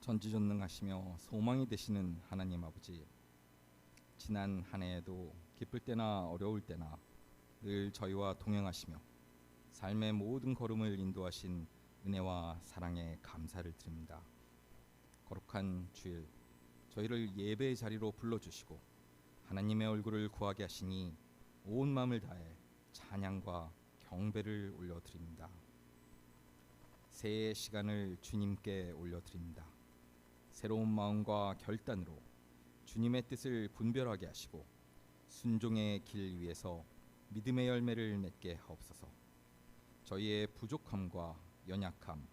전지전능하시며 소망이 되시는 하나님 아버지, 지난 한 해에도 기쁠 때나 어려울 때나 늘 저희와 동행하시며 삶의 모든 걸음을 인도하신 은혜와 사랑에 감사를 드립니다. 거룩한 주일, 저희를 예배의 자리로 불러주시고 하나님의 얼굴을 구하게 하시니 온 마음을 다해 찬양과 경배를 올려드립니다. 새해 시간을 주님께 올려드립니다. 새로운 마음과 결단으로 주님의 뜻을 분별하게 하시고 순종의 길 위에서 믿음의 열매를 맺게 하옵소서. 저희의 부족함과 연약함,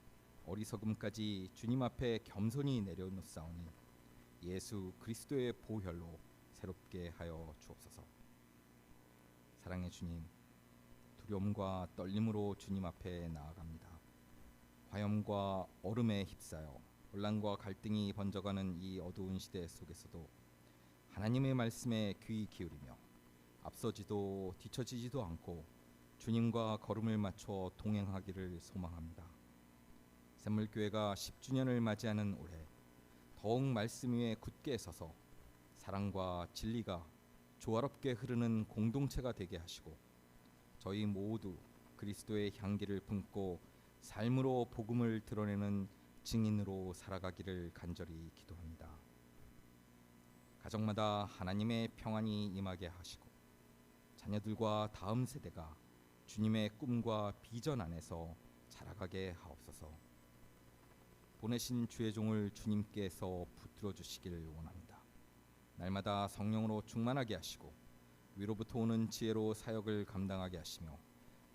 어리석음까지 주님 앞에 겸손히 내려놓사오니 예수 그리스도의 보혈로 새롭게 하여 주옵소서. 사랑의 주님, 두려움과 떨림으로 주님 앞에 나아갑니다. 화염과 얼음에 휩싸여 혼란과 갈등이 번져가는 이 어두운 시대 속에서도 하나님의 말씀에 귀 기울이며 앞서지도 뒤처지지도 않고 주님과 걸음을 맞춰 동행하기를 소망합니다. 샘물교회가 10주년을 맞이하는 올해 더욱 말씀 위에 굳게 서서 사랑과 진리가 조화롭게 흐르는 공동체가 되게 하시고 저희 모두 그리스도의 향기를 품고 삶으로 복음을 드러내는 증인으로 살아가기를 간절히 기도합니다. 가정마다 하나님의 평안이 임하게 하시고 자녀들과 다음 세대가 주님의 꿈과 비전 안에서 자라가게 하옵소서. 보내신 주의 종을 주님께서 붙들어 주시기를 원합니다. 날마다 성령으로 충만하게 하시고 위로부터 오는 지혜로 사역을 감당하게 하시며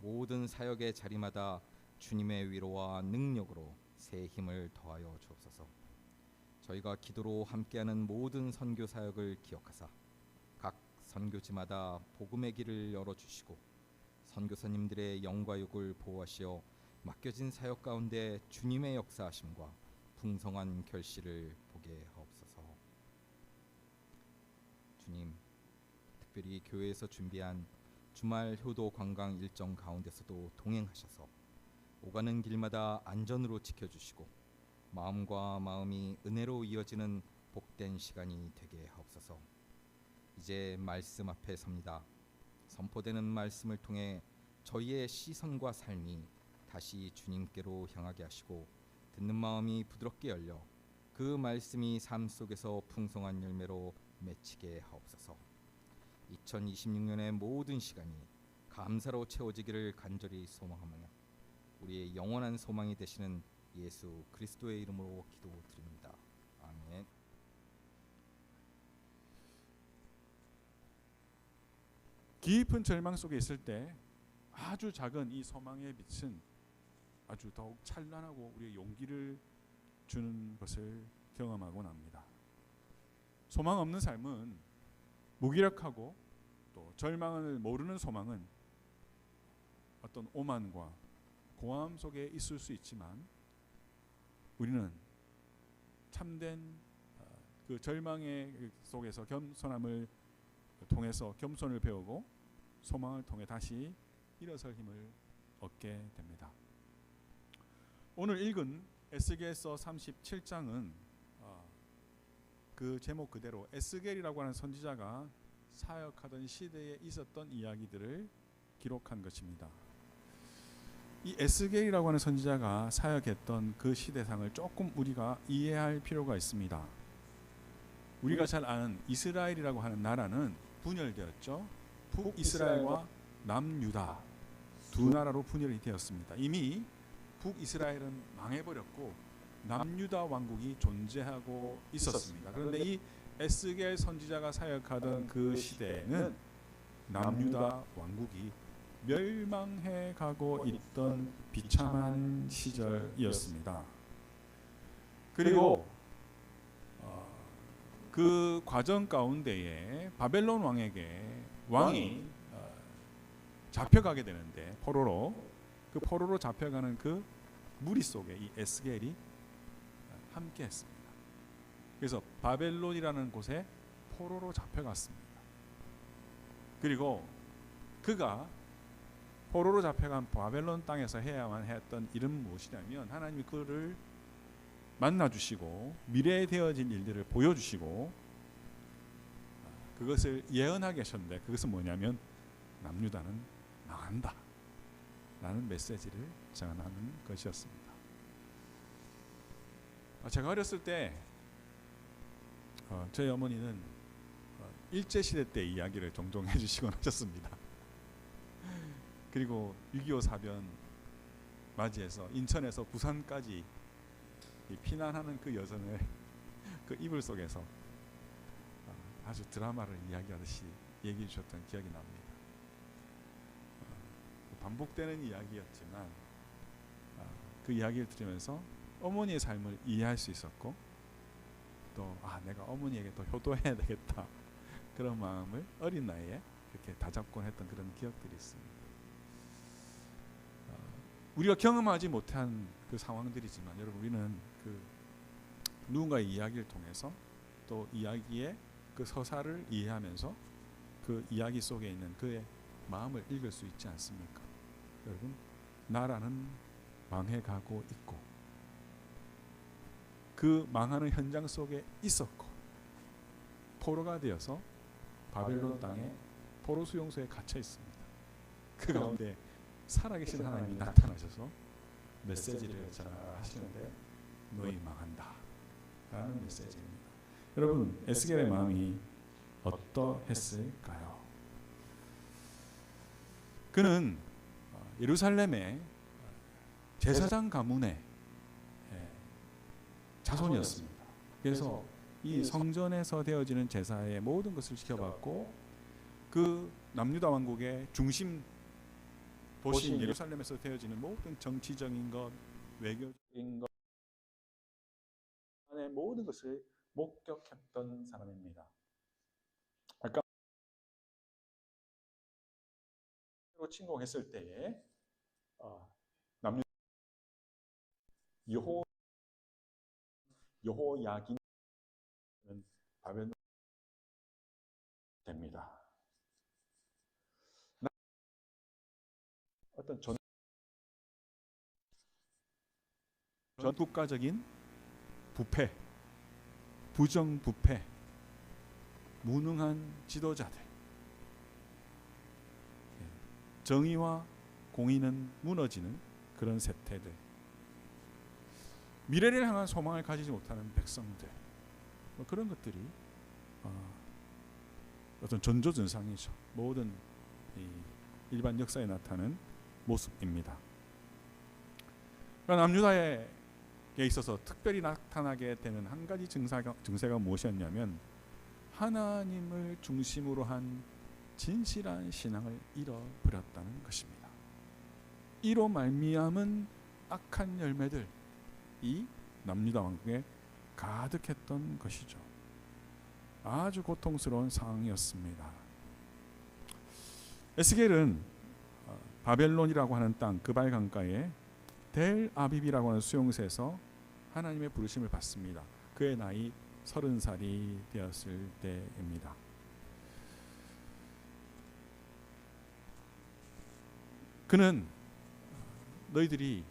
모든 사역의 자리마다 주님의 위로와 능력으로 새 힘을 더하여 주옵소서. 저희가 기도로 함께하는 모든 선교 사역을 기억하사 각 선교지마다 복음의 길을 열어주시고 선교사님들의 영과 육을 보호하시어 맡겨진 사역 가운데 주님의 역사하심과 풍성한 결실을 보게 하옵소서. 주님, 특별히 교회에서 준비한 주말 효도 관광 일정 가운데서도 동행하셔서 오가는 길마다 안전으로 지켜주시고 마음과 마음이 은혜로 이어지는 복된 시간이 되게 하옵소서. 이제 말씀 앞에 섭니다. 선포되는 말씀을 통해 저희의 시선과 삶이 다시 주님께로 향하게 하시고 듣는 마음이 부드럽게 열려 그 말씀이 삶 속에서 풍성한 열매로 맺히게 하옵소서. 2026년의 모든 시간이 감사로 채워지기를 간절히 소망하며 우리의 영원한 소망이 되시는 예수 그리스도의 이름으로 기도드립니다. 아멘. 깊은 절망 속에 있을 때 아주 작은 이 소망의 빛은 아주 더욱 찬란하고 우리의 용기를 주는 것을 경험하곤 합니다. 소망 없는 삶은 무기력하고 또 절망을 모르는 소망은 어떤 오만과 공허함 속에 있을 수 있지만 우리는 참된 그 절망의 속에서 겸손함을 통해서 겸손을 배우고 소망을 통해 다시 일어설 힘을 얻게 됩니다. 오늘 읽은 에스겔서 37장은 그 제목 그대로 에스겔이라고 하는 선지자가 사역하던 시대에 있었던 이야기들을 기록한 것입니다. 이 에스겔이라고 하는 선지자가 사역했던 그 시대상을 조금 우리가 이해할 필요가 있습니다. 우리가 잘 아는 이스라엘이라고 하는 나라는 분열되었죠. 북이스라엘과 남유다 두 나라로 분열이 되었습니다. 이미 북이스라엘은 망해버렸고 남유다 왕국이 존재하고 있었습니다. 그런데 이 에스겔 선지자가 사역하던 그 시대에는 남유다 왕국이 멸망해 가고 있던 비참한 시절이었습니다. 그리고 그 과정 가운데에 바벨론 왕이 잡혀가게 되는데 그 포로로 잡혀가는 그 무리 속에 이 에스겔이 함께 했습니다. 그래서 바벨론이라는 곳에 포로로 잡혀갔습니다. 그리고 그가 포로로 잡혀간 바벨론 땅에서 해야만 했던 일은 무엇이냐면 하나님이 그를 만나 주시고 미래에 되어질 일들을 보여주시고 그것을 예언하게 하셨는데, 그것은 뭐냐면 남유다는 망한다 라는 메시지를 전하는 것이었습니다. 제가 어렸을 때 저희 어머니는 일제시대 때 이야기를 종종 해주시곤 하셨습니다. 그리고 6.25 사변 맞이해서 인천에서 부산까지 피난하는 그 여성을 그 이불 속에서 아주 드라마를 이야기하듯이 얘기해 주셨던 기억이 납니다. 반복되는 이야기였지만 그 이야기를 들으면서 어머니의 삶을 이해할 수 있었고, 또 내가 어머니에게 더 효도해야 되겠다 그런 마음을 어린 나이에 그렇게 다잡곤 했던 그런 기억들이 있습니다. 우리가 경험하지 못한 그 상황들이지만 여러분, 우리는 그 누군가의 이야기를 통해서 또 이야기의 그 서사를 이해하면서 그 이야기 속에 있는 그의 마음을 읽을 수 있지 않습니까? 여러분, 나라는 망해가고 있고 그 망하는 현장 속에 있었고 포로가 되어서 바벨론 땅에 포로 수용소에 갇혀 있습니다. 그 가운데 살아계신 하나님이 나타나셔서 메시지를 전하시는데 너희 망한다 라는 메시지입니다. 여러분, 에스겔의 마음이 어떠했을까요? 그는 예루살렘의 제사장 가문의 자손이었습니다. 그래서 이 성전에서 되어지는 제사의 모든 것을 지켜봤고, 그 남유다 왕국의 중심 도시인 예루살렘에서 되어지는 모든 정치적인 것, 외교적인 것, 안의 모든 것을 목격했던 사람입니다. 아까 침공했을 때에 남유 여호야긴은 바벨론 됩니다. 어떤 전국가적인 부패, 부정부패, 무능한 지도자들, 정의와 공의는 무너지는 그런 세태들, 미래를 향한 소망을 가지지 못하는 백성들, 그런 것들이 어떤 전조전상이죠. 모든 일반 역사에 나타나는 모습입니다. 남유다에 있어서 특별히 나타나게 되는 한 가지 증세가 무엇이었냐면, 하나님을 중심으로 한 진실한 신앙을 잃어버렸다는 것입니다. 이로 말미암은 악한 열매들, 이 남유다 왕국에 가득했던 것이죠. 아주 고통스러운 상황이었습니다. 에스겔은 바벨론이라고 하는 땅 그발 강가에 델 아비비라고 하는 수용소에서 하나님의 부르심을 받습니다. 그의 나이 30살이 되었을 때입니다. 그는 너희들이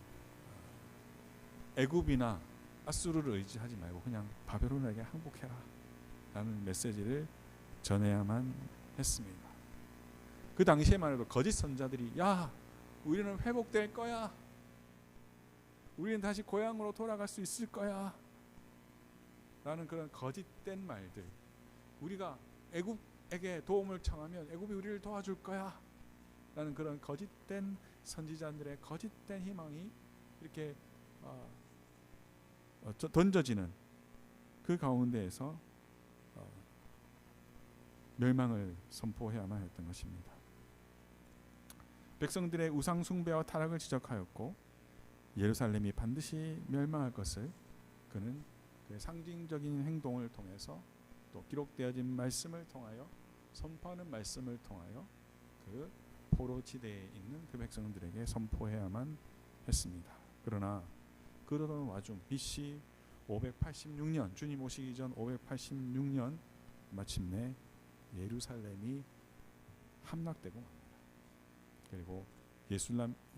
애굽이나 아수르를 의지하지 말고 그냥 바벨론에게 항복해라 라는 메시지를 전해야만 했습니다. 그 당시에만 해도 거짓 선자들이 야, 우리는 회복될 거야, 우리는 다시 고향으로 돌아갈 수 있을 거야 라는 그런 거짓된 말들, 우리가 애굽에게 도움을 청하면 애굽이 우리를 도와줄 거야 라는 그런 거짓된 선지자들의 거짓된 희망이 이렇게 던져지는 그 가운데에서 멸망을 선포해야만 했던 것입니다. 백성들의 우상 숭배와 타락을 지적하였고, 예루살렘이 반드시 멸망할 것을 그는 그 상징적인 행동을 통해서, 또 기록되어진 말씀을 통하여, 선포하는 말씀을 통하여 그 포로지대에 있는 그 백성들에게 선포해야만 했습니다. 그러나 그러던 와중 BC 586년, 주님 오시기 전 586년 마침내 예루살렘이 함락되고 맙니다. 그리고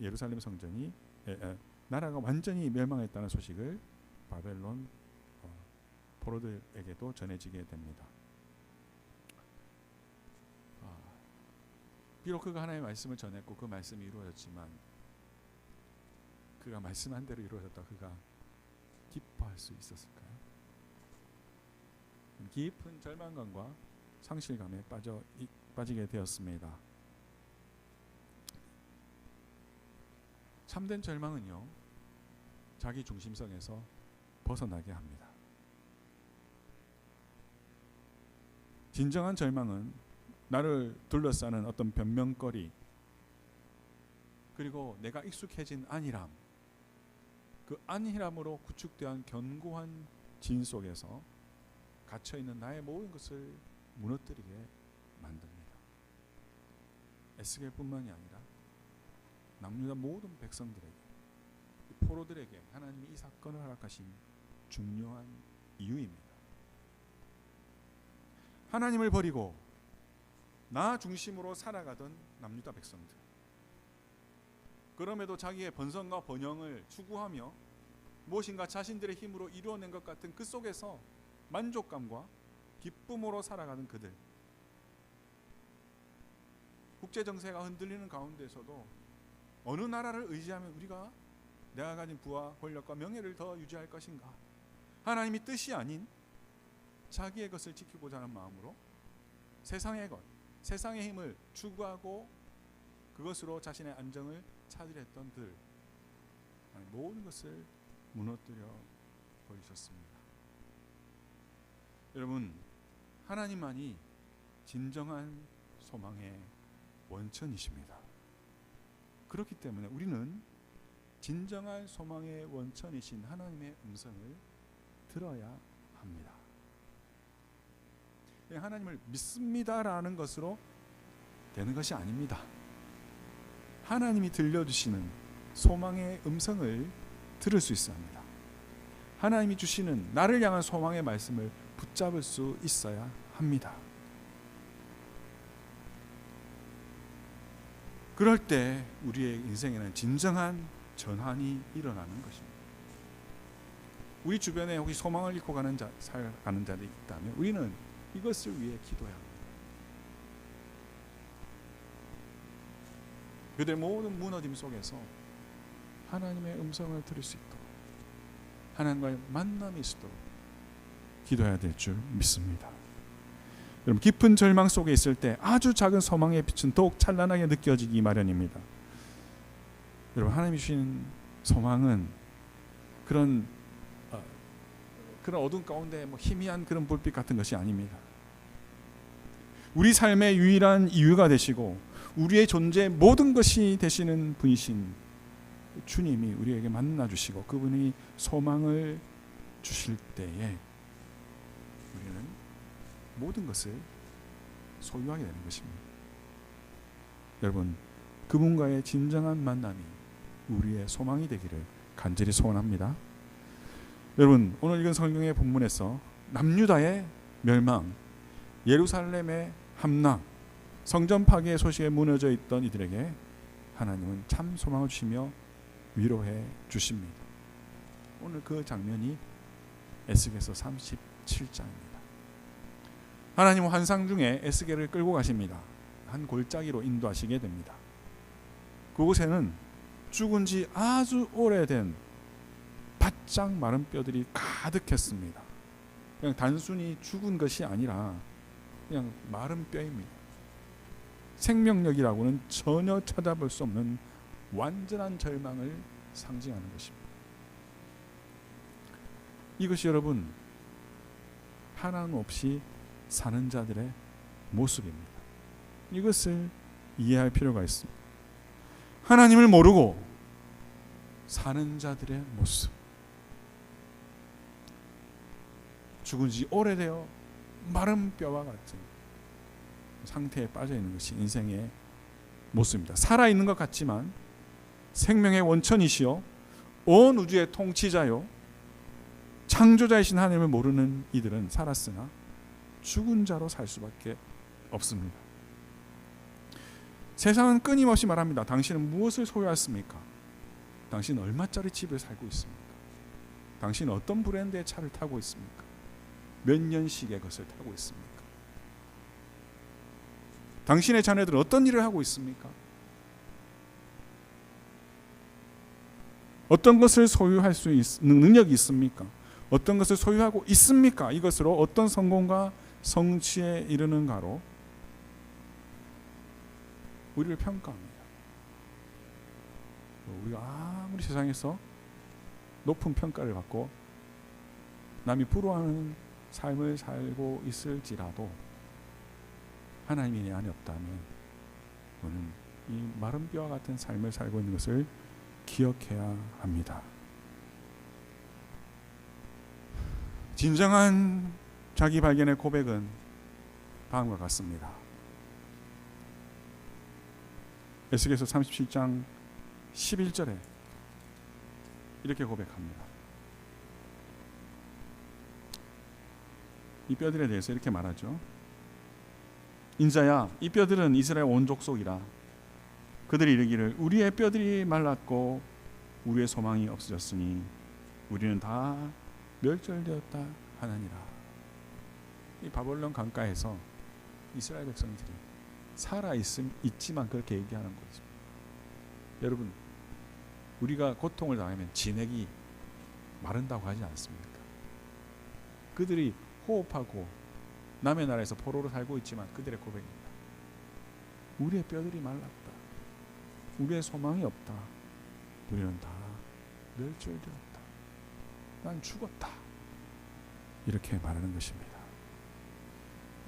예루살렘 성전이 나라가 완전히 멸망했다는 소식을 바벨론 포로들에게도 전해지게 됩니다. 비록 그가 하나님의 말씀을 전했고 그 말씀이 이루어졌지만 그가 말씀한 대로 이루어졌다 그가 기뻐할 수 있었을까요? 깊은 절망감과 상실감에 빠지게 되었습니다. 참된 절망은요, 자기 중심성에서 벗어나게 합니다. 진정한 절망은 나를 둘러싸는 어떤 변명거리, 그리고 내가 익숙해진 안일함, 그 안일함으로 구축되어 견고한 진 속에서 갇혀있는 나의 모든 것을 무너뜨리게 만듭니다. 에스겔뿐만이 아니라 남유다 모든 백성들에게, 포로들에게 하나님이 이 사건을 허락하신 중요한 이유입니다. 하나님을 버리고 나 중심으로 살아가던 남유다 백성들, 그럼에도 자기의 번성과 번영을 추구하며 무엇인가 자신들의 힘으로 이루어낸 것 같은 그 속에서 만족감과 기쁨으로 살아가는 그들, 국제정세가 흔들리는 가운데서도 어느 나라를 의지하면 우리가 내가 가진 부와 권력과 명예를 더 유지할 것인가, 하나님이 뜻이 아닌 자기의 것을 지키고자 하는 마음으로 세상의 것, 세상의 힘을 추구하고 그것으로 자신의 안정을 찾으려 했던 들, 모든 것을 무너뜨려 버리셨습니다. 여러분, 하나님만이 진정한 소망의 원천이십니다. 그렇기 때문에 우리는 진정한 소망의 원천이신 하나님의 음성을 들어야 합니다. 하나님을 믿습니다라는 것으로 되는 것이 아닙니다. 하나님이 들려주시는 소망의 음성을 들을 수 있어야 합니다. 하나님이 주시는 나를 향한 소망의 말씀을 붙잡을 수 있어야 합니다. 그럴 때 우리의 인생에는 진정한 전환이 일어나는 것입니다. 우리 주변에 혹시 소망을 잃고 살아가는 자들이 있다면 우리는 이것을 위해 기도해야 합니다. 그들 모든 무너짐 속에서 하나님의 음성을 들을 수 있도록, 하나님과의 만남이 있도록 기도해야 될 줄 믿습니다. 여러분, 깊은 절망 속에 있을 때 아주 작은 소망의 빛은 더욱 찬란하게 느껴지기 마련입니다. 여러분, 하나님이 주신 소망은 그런 어둠 가운데 희미한 그런 불빛 같은 것이 아닙니다. 우리 삶의 유일한 이유가 되시고 우리의 존재의 모든 것이 되시는 분이신 주님이 우리에게 만나 주시고 그분이 소망을 주실 때에 우리는 모든 것을 소유하게 되는 것입니다. 여러분, 그분과의 진정한 만남이 우리의 소망이 되기를 간절히 소원합니다. 여러분, 오늘 읽은 성경의 본문에서 남유다의 멸망, 예루살렘의 함락, 성전 파괴의 소식에 무너져 있던 이들에게 하나님은 참 소망을 주시며 위로해 주십니다. 오늘 그 장면이 에스겔서 37장입니다. 하나님은 환상 중에 에스겔을 끌고 가십니다. 한 골짜기로 인도하시게 됩니다. 그곳에는 죽은 지 아주 오래된 바짝 마른 뼈들이 가득했습니다. 그냥 단순히 죽은 것이 아니라 그냥 마른 뼈입니다. 생명력이라고는 전혀 찾아볼 수 없는 완전한 절망을 상징하는 것입니다. 이것이 여러분, 하나님 없이 사는 자들의 모습입니다. 이것을 이해할 필요가 있습니다. 하나님을 모르고 사는 자들의 모습, 죽은 지 오래되어 마른 뼈와 같은 상태에 빠져 있는 것이 인생의 모습입니다. 살아있는 것 같지만 생명의 원천이시요 온 우주의 통치자요 창조자이신 하나님을 모르는 이들은 살았으나 죽은 자로 살 수밖에 없습니다. 세상은 끊임없이 말합니다. 당신은 무엇을 소유했습니까? 당신은 얼마짜리 집에 살고 있습니까? 당신은 어떤 브랜드의 차를 타고 있습니까? 몇 년씩의 것을 타고 있습니까? 당신의 자녀들은 어떤 일을 하고 있습니까? 어떤 것을 소유할 수 있는 능력이 있습니까? 어떤 것을 소유하고 있습니까? 이것으로 어떤 성공과 성취에 이르는가로 우리를 평가합니다. 우리가 아무리 세상에서 높은 평가를 받고 남이 부러워하는 삶을 살고 있을지라도 하나님이 내 안에 없다면 우리는 이 마른 뼈와 같은 삶을 살고 있는 것을 기억해야 합니다. 진정한 자기 발견의 고백은 다음과 같습니다. 에스겔서 37장 11절에 이렇게 고백합니다. 이 뼈들에 대해서 이렇게 말하죠. 인자야, 이 뼈들은 이스라엘 온 족속이라. 그들이 이르기를 우리의 뼈들이 말랐고 우리의 소망이 없어졌으니 우리는 다 멸절되었다 하나니라. 이 바벨론 강가에서 이스라엘 백성들이 살아 있지만 그렇게 얘기하는 거죠. 여러분, 우리가 고통을 당하면 진액이 마른다고 하지 않습니까? 그들이 호흡하고 남의 나라에서 포로로 살고 있지만 그들의 고백입니다. 우리의 뼈들이 말랐다. 우리의 소망이 없다. 우리는 다 멸절되었다. 난 죽었다. 이렇게 말하는 것입니다.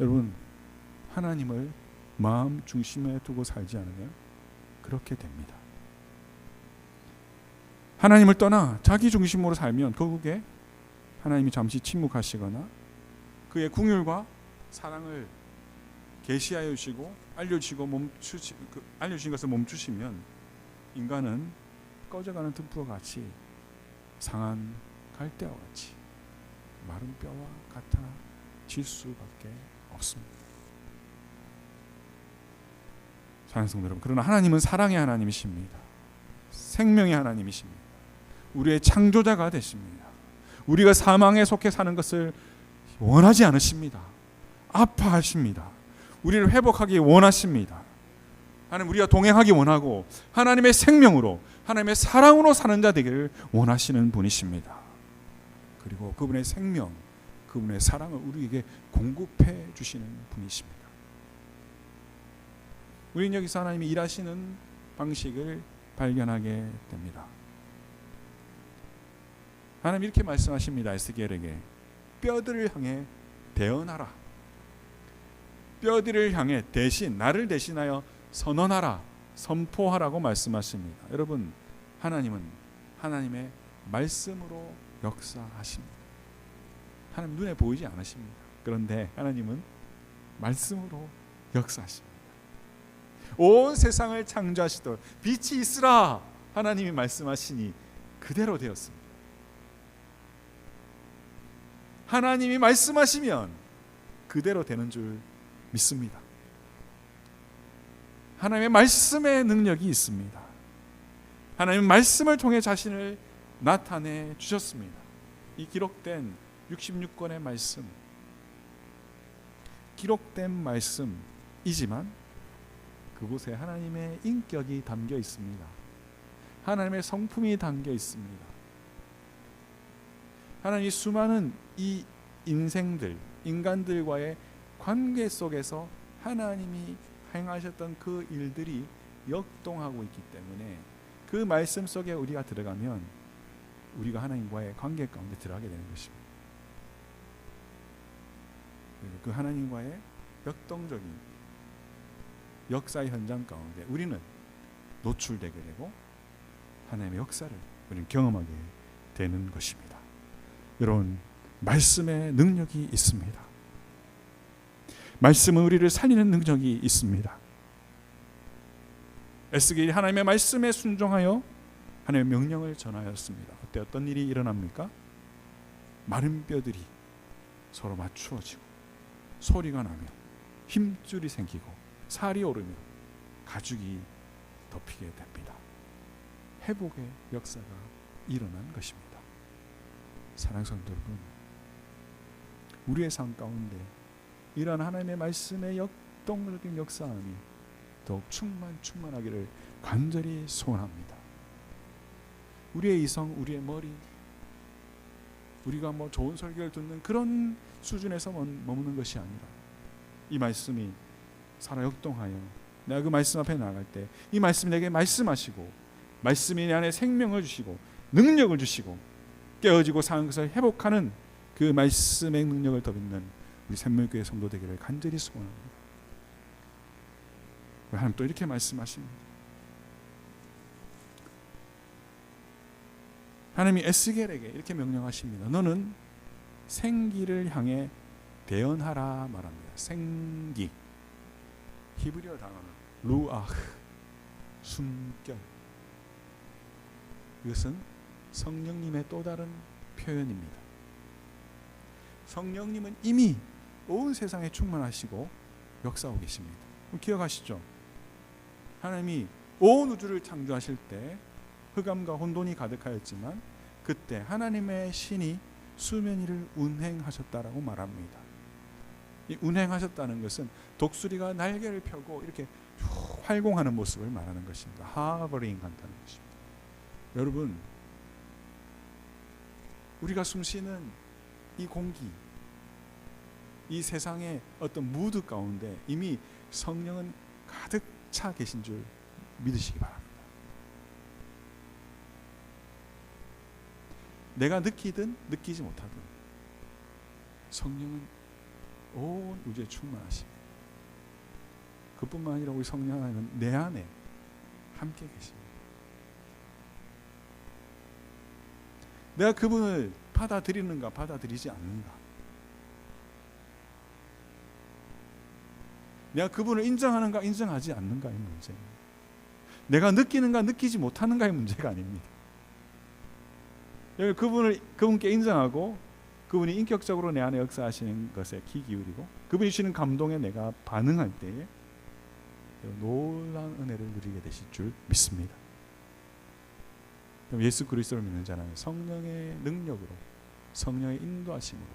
여러분, 하나님을 마음 중심에 두고 살지 않으면 그렇게 됩니다. 하나님을 떠나 자기 중심으로 살면 결국에 하나님이 잠시 침묵하시거나 그의 긍휼과 사랑을 계시하여 주시고 알려주신 것을 멈추시면 인간은 꺼져가는 등불과 같이 상한 갈대와 같이 마른 뼈와 같아질 수밖에 없습니다. 사랑하는 성도 여러분, 그러나 하나님은 사랑의 하나님이십니다. 생명의 하나님이십니다. 우리의 창조자가 되십니다. 우리가 사망에 속해 사는 것을 원하지 않으십니다. 아파하십니다. 우리를 회복하기 원하십니다. 하나님, 우리가 동행하기 원하고 하나님의 생명으로 하나님의 사랑으로 사는 자 되기를 원하시는 분이십니다. 그리고 그분의 생명, 그분의 사랑을 우리에게 공급해 주시는 분이십니다. 우리는 여기서 하나님이 일하시는 방식을 발견하게 됩니다. 하나님 이렇게 말씀하십니다. 에스겔에게 뼈들을 향해 대언하라. 뼈들을 향해 대신 나를 대신하여 선언하라, 선포하라고 말씀하십니다. 여러분, 하나님은 하나님의 말씀으로 역사하십니다. 하나님 눈에 보이지 않으십니다. 그런데 하나님은 말씀으로 역사하십니다. 온 세상을 창조하시도록 빛이 있으라 하나님이 말씀하시니 그대로 되었습니다. 하나님이 말씀하시면 그대로 되는 줄 믿습니다. 하나님의 말씀의 능력이 있습니다. 하나님은 말씀을 통해 자신을 나타내 주셨습니다. 이 기록된 66권의 말씀, 기록된 말씀이지만 그곳에 하나님의 인격이 담겨 있습니다. 하나님의 성품이 담겨 있습니다. 하나님이 수많은 이 인생들, 인간들과의 관계 속에서 하나님이 행하셨던 그 일들이 역동하고 있기 때문에 그 말씀 속에 우리가 들어가면 우리가 하나님과의 관계 가운데 들어가게 되는 것입니다. 그 하나님과의 역동적인 역사의 현장 가운데 우리는 노출되게 되고 하나님의 역사를 우리는 경험하게 되는 것입니다. 여러분, 말씀의 능력이 있습니다. 말씀은 우리를 살리는 능력이 있습니다. 에스겔이 하나님의 말씀에 순종하여 하나님의 명령을 전하였습니다. 그때 어떤 일이 일어납니까? 마른 뼈들이 서로 맞추어지고 소리가 나며 힘줄이 생기고 살이 오르며 가죽이 덮이게 됩니다. 회복의 역사가 일어난 것입니다. 사랑하는 성도 여러분, 우리의 삶 가운데 이러한 하나님의 말씀의 역동적인 역사함이 더욱 충만하기를 간절히 소원합니다. 우리의 이성, 우리의 머리, 우리가 좋은 설교를 듣는 그런 수준에서 머무는 것이 아니라 이 말씀이 살아 역동하여 내가 그 말씀 앞에 나갈 때 이 말씀이 내게 말씀하시고 말씀이 내 안에 생명을 주시고 능력을 주시고 깨어지고 사는 것을 회복하는 그 말씀의 능력을 덧입는 우리 샘물교회 성도 되기를 간절히 소원합니다. 하나님 또 이렇게 말씀하십니다. 하나님이 에스겔에게 이렇게 명령하십니다. 너는 생기를 향해 대언하라 말합니다. 생기, 히브리어 단어는 루아흐, 숨결. 이것은 성령님의 또 다른 표현입니다. 성령님은 이미 온 세상에 충만하시고 역사하고 계십니다. 기억하시죠? 하나님이 온 우주를 창조하실 때 흑암과 혼돈이 가득하였지만 그때 하나님의 신이 수면 위를 운행하셨다라고 말합니다. 이 운행하셨다는 것은 독수리가 날개를 펴고 이렇게 활공하는 모습을 말하는 것입니다. 하버링 한다는 것입니다. 여러분, 우리가 숨쉬는 이 공기, 이 세상의 어떤 무드 가운데 이미 성령은 가득 차 계신 줄 믿으시기 바랍니다. 내가 느끼든 느끼지 못하든 성령은 온 우주에 충만하십니다. 그뿐만 아니라 우리 성령 하나님은 내 안에 함께 계십니다. 내가 그분을 받아들이는가 받아들이지 않는가, 내가 그분을 인정하는가 인정하지 않는가의 문제입니다. 내가 느끼는가 느끼지 못하는가의 문제가 아닙니다. 그분께 인정하고 그분이 인격적으로 내 안에 역사하시는 것에 귀 기울이고 그분이 주시는 감동에 내가 반응할 때에 놀라운 은혜를 누리게 되실 줄 믿습니다. 예수 그리스도를 믿는 자는 성령의 능력으로 성령의 인도하심으로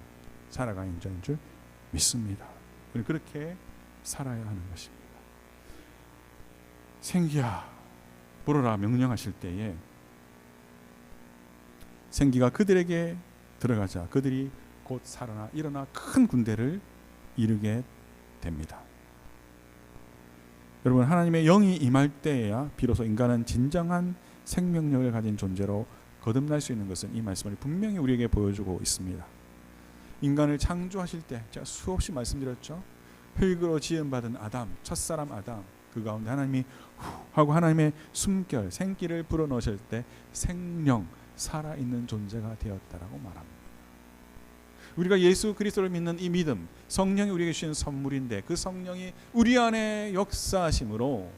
살아가는 자인 줄 믿습니다. 우리 그렇게 살아야 하는 것입니다. 생기야 불어라 명령하실 때에 생기가 그들에게 들어가자 그들이 곧 살아나 일어나 큰 군대를 이루게 됩니다. 여러분, 하나님의 영이 임할 때에야 비로소 인간은 진정한 생명력을 가진 존재로 거듭날 수 있는 것은 이 말씀을 분명히 우리에게 보여주고 있습니다. 인간을 창조하실 때 제가 수없이 말씀드렸죠. 흙으로 지음받은 아담, 첫사람 아담, 그 가운데 하나님이 하고 하나님의 숨결, 생기를 불어넣으실 때 생명, 살아있는 존재가 되었다라고 말합니다. 우리가 예수 그리스도를 믿는 이 믿음, 성령이 우리에게 주신 선물인데 그 성령이 우리 안에 역사하심으로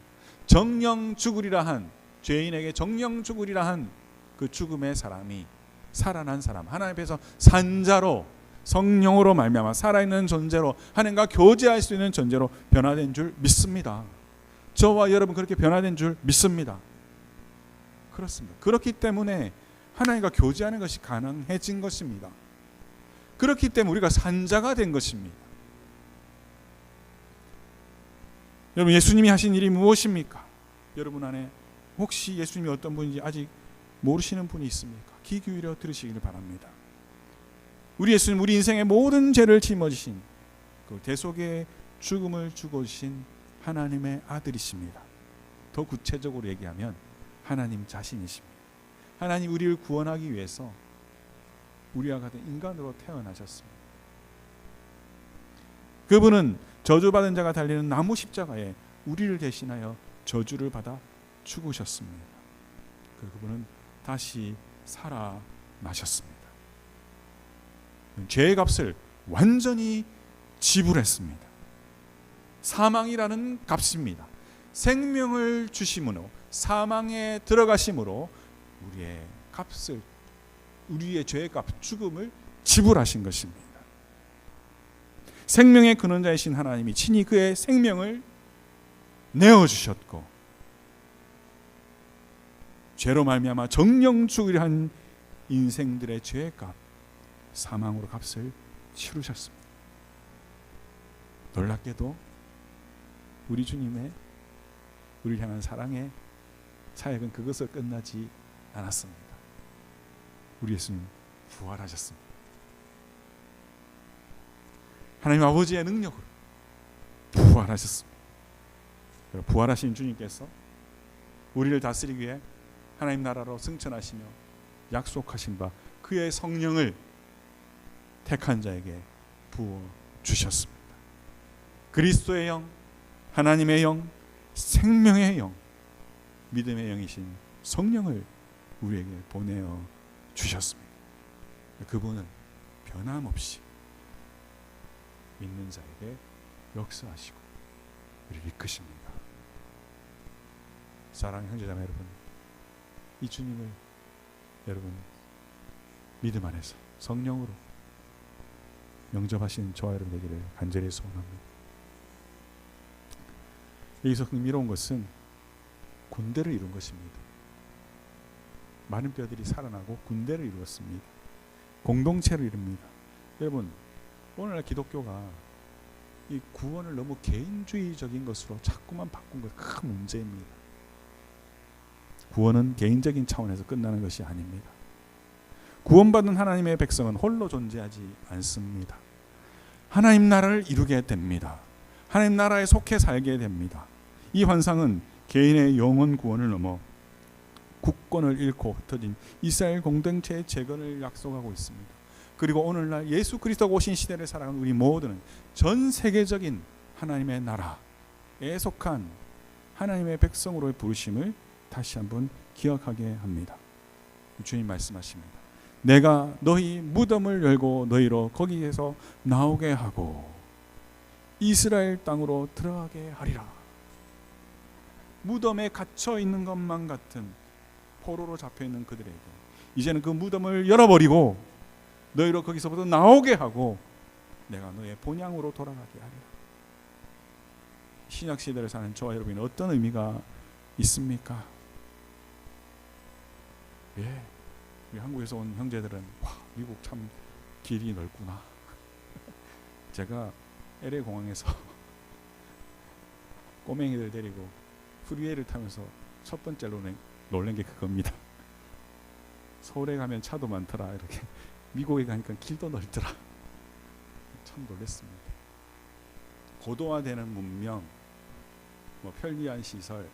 정령 죽으리라 한, 죄인에게 정령 죽으리라 한 그 죽음의 사람이 살아난 사람, 하나님 앞에서 산자로 성령으로 말미암아 살아있는 존재로 하나님과 교제할 수 있는 존재로 변화된 줄 믿습니다. 저와 여러분 그렇게 변화된 줄 믿습니다. 그렇습니다. 그렇기 때문에 하나님과 교제하는 것이 가능해진 것입니다. 그렇기 때문에 우리가 산자가 된 것입니다. 여러분, 예수님이 하신 일이 무엇입니까? 여러분 안에 혹시 예수님이 어떤 분인지 아직 모르시는 분이 있습니까? 귀 기울여 들으시기를 바랍니다. 우리 예수님, 우리 인생의 모든 죄를 짊어지신 그 대속의 죽음을 죽어주신 하나님의 아들이십니다. 더 구체적으로 얘기하면 하나님 자신이십니다. 하나님 우리를 구원하기 위해서 우리와 같은 인간으로 태어나셨습니다. 그분은 저주받은 자가 달리는 나무 십자가에 우리를 대신하여 저주를 받아 죽으셨습니다. 그분은 다시 살아나셨습니다. 죄의 값을 완전히 지불했습니다. 사망이라는 값입니다. 생명을 주심으로 사망에 들어가심으로 우리의 값을, 우리의 죄의 값, 죽음을 지불하신 것입니다. 생명의 근원자이신 하나님이 친히 그의 생명을 내어주셨고 죄로 말미암아 정령 죽으려 한 인생들의 죄의 값, 사망으로 값을 치르셨습니다. 놀랍게도 우리 주님의 우리를 향한 사랑의 사역은 그것으로 끝나지 않았습니다. 우리 예수님 부활하셨습니다. 하나님 아버지의 능력으로 부활하셨습니다. 부활하신 주님께서 우리를 다스리기 위해 하나님 나라로 승천하시며 약속하신 바 그의 성령을 택한 자에게 부어 주셨습니다. 그리스도의 영, 하나님의 영, 생명의 영, 믿음의 영이신 성령을 우리에게 보내어 주셨습니다. 그분은 변함없이 믿는 자에게 역사하시고 우리를 이끄십니다. 사랑하는 형제자매 여러분, 이 주님을 여러분 믿음 안에서 성령으로 영접하신 저와 여러분 되기를 간절히 소원합니다. 여기서 흥미로운 것은 군대를 이룬 것입니다. 많은 뼈들이 살아나고 군대를 이루었습니다. 공동체를 이룹니다. 여러분, 오늘날 기독교가 이 구원을 너무 개인주의적인 것으로 자꾸만 바꾼 것 큰 문제입니다. 구원은 개인적인 차원에서 끝나는 것이 아닙니다. 구원받은 하나님의 백성은 홀로 존재하지 않습니다. 하나님 나라를 이루게 됩니다. 하나님 나라에 속해 살게 됩니다. 이 환상은 개인의 영혼 구원을 넘어 국권을 잃고 흩어진 이스라엘 공동체의 재건을 약속하고 있습니다. 그리고 오늘날 예수 그리스도가 오신 시대를 살아가는 우리 모두는 전 세계적인 하나님의 나라에 속한 하나님의 백성으로의 부르심을 다시 한번 기억하게 합니다. 주님 말씀하십니다. 내가 너희 무덤을 열고 너희로 거기에서 나오게 하고 이스라엘 땅으로 들어가게 하리라. 무덤에 갇혀 있는 것만 같은 포로로 잡혀 있는 그들에게 이제는 그 무덤을 열어버리고 너희로 거기서부터 나오게 하고 내가 너의 본향으로 돌아가게 하리라. 신약 시대를 사는 저와 여러분이 어떤 의미가 있습니까? 예, 우리 한국에서 온 형제들은 와, 미국 참 길이 넓구나. 제가 LA 공항에서 꼬맹이들 데리고 프리웨이를 타면서 첫 번째로 놀란 게 그겁니다. 서울에 가면 차도 많더라. 이렇게 미국에 가니까 길도 넓더라. 참 놀랐습니다. 고도화되는 문명, 편리한 시설,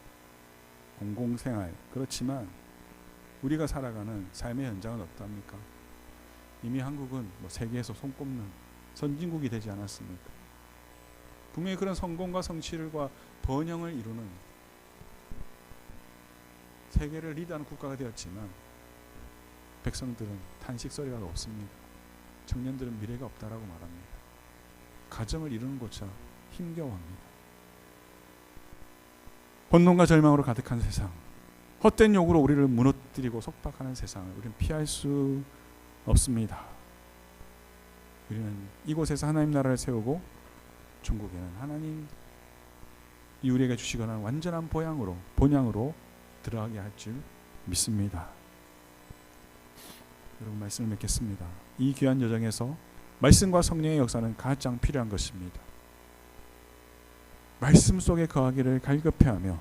공공생활, 그렇지만 우리가 살아가는 삶의 현장은 어떠합니까? 이미 한국은 세계에서 손꼽는 선진국이 되지 않았습니까? 분명히 그런 성공과 성취과 번영을 이루는 세계를 리드하는 국가가 되었지만 백성들은 탄식 소리가 없습니다. 청년들은 미래가 없다라고 말합니다. 가정을 이루는 것조차 힘겨워합니다. 혼돈과 절망으로 가득한 세상, 헛된 욕으로 우리를 무너뜨리고 속박하는 세상을 우리는 피할 수 없습니다. 우리는 이곳에서 하나님 나라를 세우고 천국에는 하나님 이 우리에게 주시거나 완전한 본향으로 들어가게 할 줄 믿습니다. 여러분, 말씀을 맺겠습니다. 이 귀한 여정에서 말씀과 성령의 역사는 가장 필요한 것입니다. 말씀 속에 거하기를 갈급해하며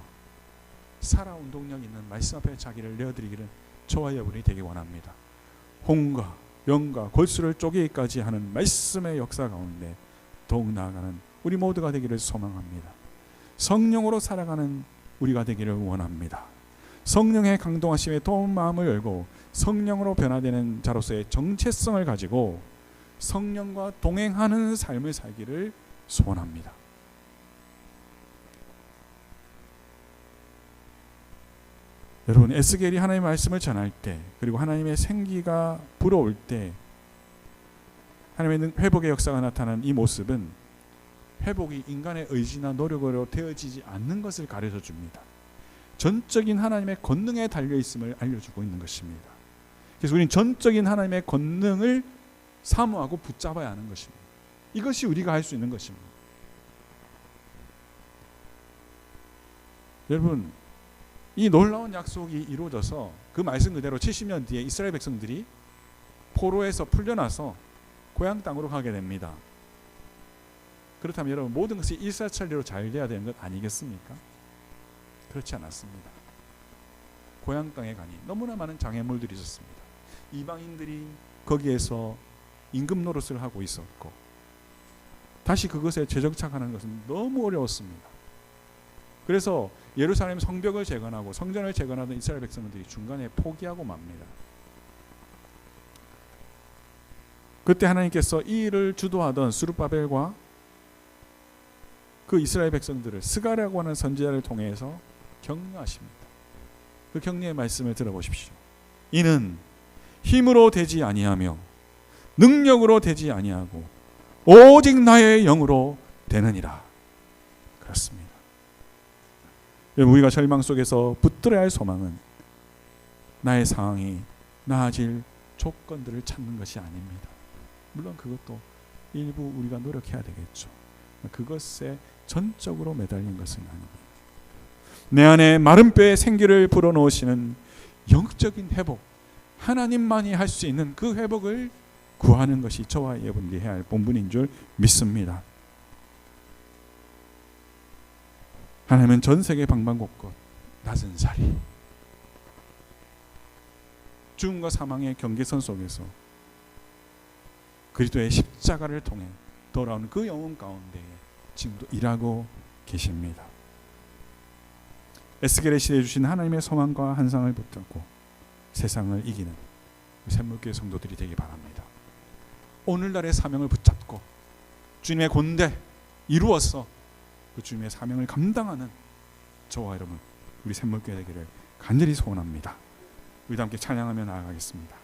살아 운동력 있는 말씀 앞에 자기를 내어드리기를 저와 여러분이 되기 원합니다. 혼과 영과 골수를 쪼개기까지 하는 말씀의 역사 가운데 더욱 나아가는 우리 모두가 되기를 소망합니다. 성령으로 살아가는 우리가 되기를 원합니다. 성령의 강동하심에 도움 마음을 열고 성령으로 변화되는 자로서의 정체성을 가지고 성령과 동행하는 삶을 살기를 소원합니다. 여러분, 에스겔이 하나님의 말씀을 전할 때, 그리고 하나님의 생기가 불어올 때 하나님의 회복의 역사가 나타나는 이 모습은 회복이 인간의 의지나 노력으로 되어지지 않는 것을 가르쳐 줍니다. 전적인 하나님의 권능에 달려있음을 알려주고 있는 것입니다. 그래서 우리는 전적인 하나님의 권능을 사모하고 붙잡아야 하는 것입니다. 이것이 우리가 할 수 있는 것입니다. 여러분, 이 놀라운 약속이 이루어져서 그 말씀 그대로 70년 뒤에 이스라엘 백성들이 포로에서 풀려나서 고향 땅으로 가게 됩니다. 그렇다면 여러분 모든 것이 일사천리로 잘 돼야 되는 것 아니겠습니까? 그렇지 않았습니다. 고향 땅에 가니 너무나 많은 장애물들이 있었습니다. 이방인들이 거기에서 임금 노릇을 하고 있었고 다시 그것에 재정착하는 것은 너무 어려웠습니다. 그래서 예루살렘 성벽을 재건하고 성전을 재건하던 이스라엘 백성들이 중간에 포기하고 맙니다. 그때 하나님께서 이 일을 주도하던 스룹바벨과 그 이스라엘 백성들을 스가랴라고 하는 선지자를 통해서 격려하십니다. 그 격려의 말씀을 들어보십시오. 이는 힘으로 되지 아니하며 능력으로 되지 아니하고 오직 나의 영으로 되느니라. 그렇습니다. 우리가 절망 속에서 붙들어야 할 소망은 나의 상황이 나아질 조건들을 찾는 것이 아닙니다. 물론 그것도 일부 우리가 노력해야 되겠죠. 그것에 전적으로 매달린 것은 아닙니다. 내 안에 마른 뼈에 생기를 불어넣으시는 영적인 회복, 하나님만이 할 수 있는 그 회복을 구하는 것이 저와 여러분들이 해야 할 본분인 줄 믿습니다. 하나님은 전 세계 방방곡곡 낮은 자리, 죽음과 사망의 경계선 속에서 그리스도의 십자가를 통해 돌아오는 그 영혼 가운데 지금도 일하고 계십니다. 에스겔의 시대에 주신 하나님의 소망과 환상을 붙들고 세상을 이기는 샘물교회 성도들이 되기 바랍니다. 오늘날의 사명을 붙잡고 주님의 권대 이루어서 그 주님의 사명을 감당하는 저와 여러분 우리 샘물교회 되기를 간절히 소원합니다. 우리 함께 찬양하며 나아가겠습니다.